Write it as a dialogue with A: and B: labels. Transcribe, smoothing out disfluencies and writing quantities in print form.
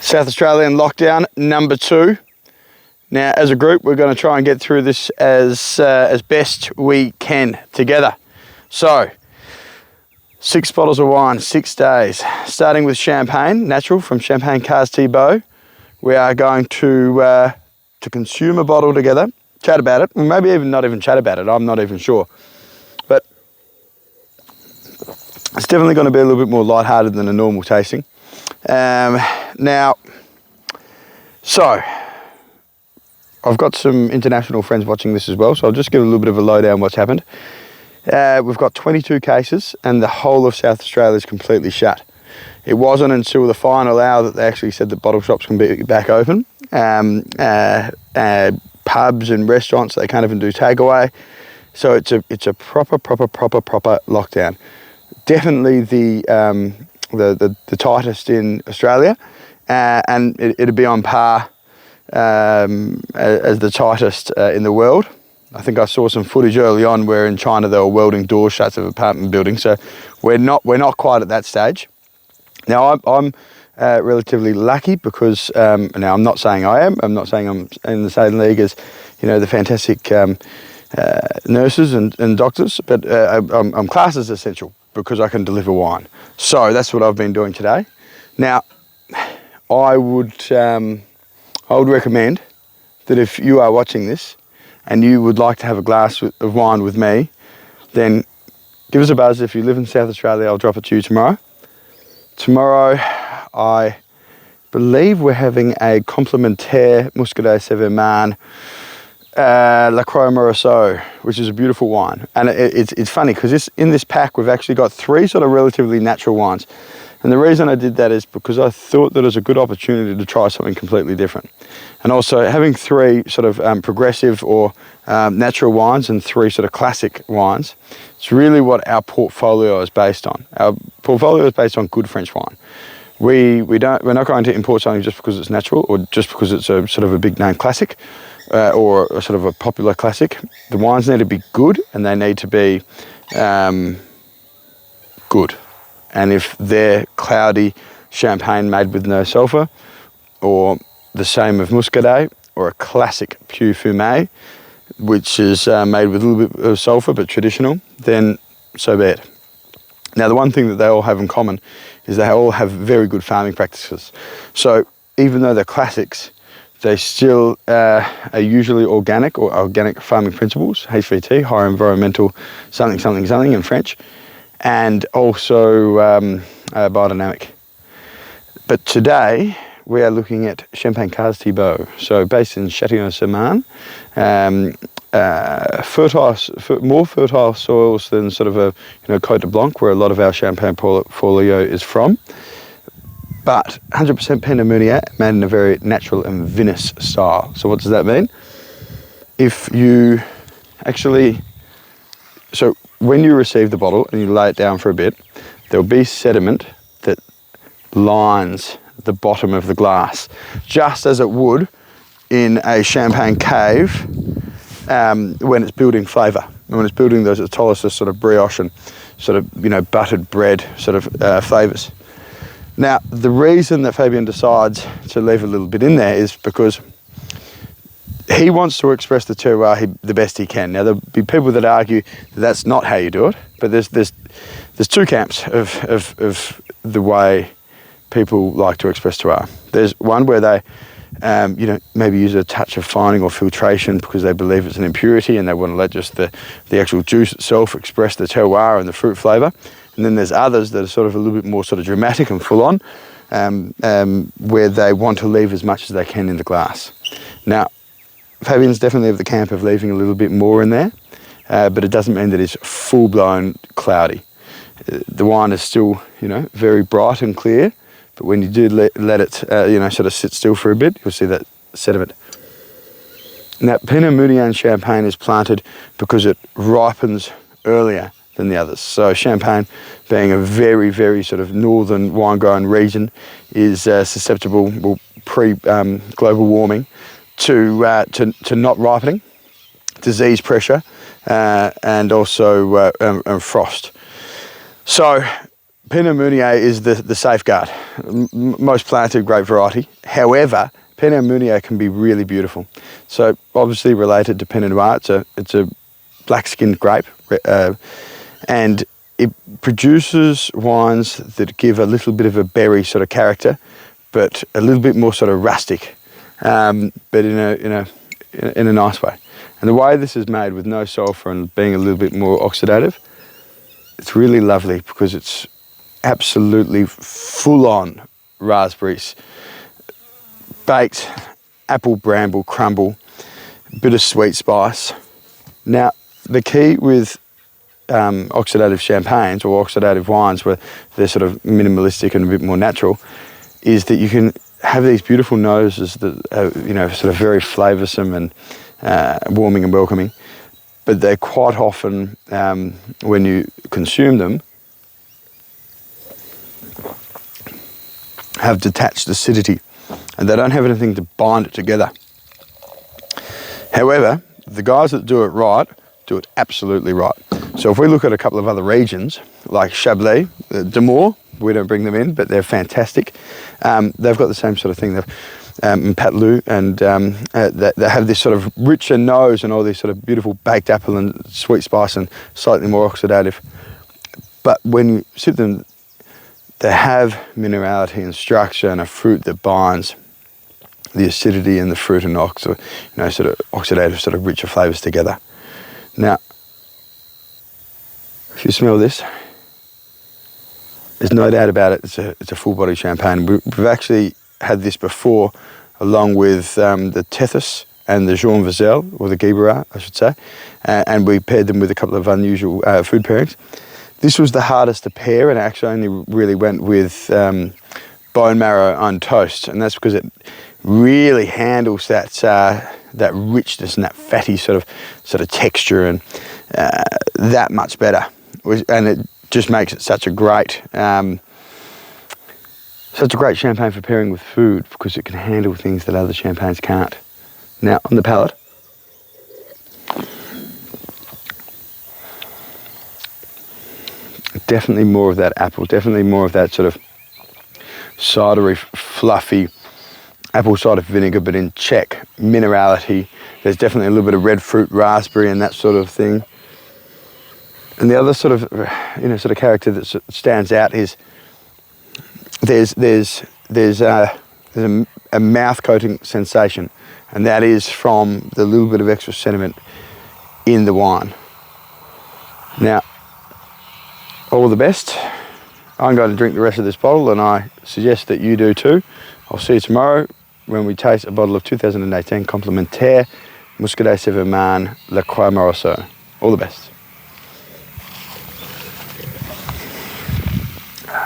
A: South Australian lockdown number 2. Now, as a group, we're going to try and get through this as best we can together. So, 6 bottles of wine, 6 days, starting with champagne, natural from Champagne Caze Thibaut. We are going to consume a bottle together, chat about it, maybe even not even chat about it. I'm not even sure, but it's definitely going to be a little bit more lighthearted than a normal tasting. Now, so I've got some international friends watching this as well, so I'll just give a little bit of a lowdown on what's happened. We've got 22 cases and the whole of South Australia is completely shut. It wasn't until the final hour that they actually said that bottle shops can be back open. Pubs and restaurants, they can't even do takeaway. So it's a proper lockdown. Definitely the tightest in Australia, and it'd be on par as the tightest in the world. I think I saw some footage early on where in China they were welding door shuts of apartment buildings. So we're not quite at that stage. Now I'm relatively lucky because now I'm not saying I am. I'm not saying I'm in the same league as the fantastic nurses and doctors, but I'm classed as essential because I can deliver wine. So that's what I've been doing today. Now, I would recommend that if you are watching this and you would like to have a glass of wine with me, then give us a buzz. If you live in South Australia, I'll drop it to you tomorrow. Tomorrow, I believe we're having a complementaire Muscadet Sévère La Croix Morasseau, which is a beautiful wine. And it's funny because in this pack we've actually got 3 sort of relatively natural wines. And the reason I did that is because I thought that it was a good opportunity to try something completely different. And also having 3 sort of progressive or natural wines and 3 sort of classic wines, it's really what our portfolio is based on. Our portfolio is based on good French wine. We're not going to import something just because it's natural or just because it's a sort of a big name classic. Or a sort of a popular classic. The wines need to be good and they need to be good. And if they're cloudy champagne made with no sulphur, or the same of Muscadet, or a classic Pieux Fumé, which is made with a little bit of sulphur but traditional, then so be it. Now, the one thing that they all have in common is they all have very good farming practices. So even though they're classics, they still are usually organic or organic farming principles, HVT, higher environmental something in French, and also biodynamic. But today we are looking at Champagne Caze Thibaut, so based in Châtillon-sur-Marne, more fertile soils than sort of a Côte de Blanc, where a lot of our champagne portfolio is from. But 100% Pinot Meunier made in a very natural and vinous style. So what does that mean? If you so when you receive the bottle and you lay it down for a bit, there'll be sediment that lines the bottom of the glass, just as it would in a champagne cave when it's building flavour. When it's building those autolysis sort of brioche and sort of buttered bread sort of flavours. Now, the reason that Fabien decides to leave a little bit in there is because he wants to express the terroir the best he can. Now, there'll be people that argue that that's not how you do it, but there's 2 camps of the way people like to express terroir. There's one where they, maybe use a touch of fining or filtration because they believe it's an impurity and they want to let just the actual juice itself express the terroir and the fruit flavour. And then there's others that are sort of a little bit more sort of dramatic and full on, where they want to leave as much as they can in the glass. Now, Fabien's definitely of the camp of leaving a little bit more in there, but it doesn't mean that it's full-blown cloudy. The wine is still, very bright and clear, but when you do let it, sort of sit still for a bit, you'll see that sediment. Now, Pinot Meunier champagne is planted because it ripens earlier than the others. So Champagne, being a very, very sort of northern wine-growing region, is susceptible, pre-global warming, to not ripening, disease pressure, and also frost. So Pinot Meunier is the safeguard, most planted grape variety. However, Pinot Meunier can be really beautiful. So obviously related to Pinot Noir, it's a black-skinned grape, and it produces wines that give a little bit of a berry sort of character, but a little bit more sort of rustic, but in a nice way. And the way this is made with no sulfur and being a little bit more oxidative, it's really lovely because it's absolutely full-on raspberries, baked, apple bramble crumble, bit of sweet spice. Now, the key with oxidative champagnes or oxidative wines, where they're sort of minimalistic and a bit more natural, is that you can have these beautiful noses that are, sort of very flavoursome and warming and welcoming, but they're quite often, when you consume them, have detached acidity, and they don't have anything to bind it together. However, the guys that do it right do it absolutely right. So if we look at a couple of other regions, like Chablis, Demore, we don't bring them in, but they're fantastic. They've got the same sort of thing. And Patlou, and they have this sort of richer nose and all these sort of beautiful baked apple and sweet spice and slightly more oxidative. But when you sip them, they have minerality and structure and a fruit that binds the acidity and the fruit and sort of oxidative, sort of richer flavours together. Now, if you smell this, there's no doubt about it. It's a full-body champagne. We've actually had this before, along with the Tethys and the Jean Vizel, or the Guibarat, I should say, and we paired them with a couple of unusual food pairings. This was the hardest to pair, and I actually only really went with bone marrow on toast, and that's because it really handles that richness and that fatty sort of texture, and that much better. And it just makes it such a great champagne for pairing with food, because it can handle things that other champagnes can't. Now, on the palate, definitely more of that apple, definitely more of that sort of cidery, fluffy apple cider vinegar, but in check. Minerality, there's definitely a little bit of red fruit, raspberry and that sort of thing. And the other sort of character that stands out is there's a mouth coating sensation, and that is from the little bit of extra sediment in the wine. Now, all the best. I'm going to drink the rest of this bottle, and I suggest that you do too. I'll see you tomorrow when we taste a bottle of 2018 Complementaire Muscadet Sévigné La Croix Morceau. All the best.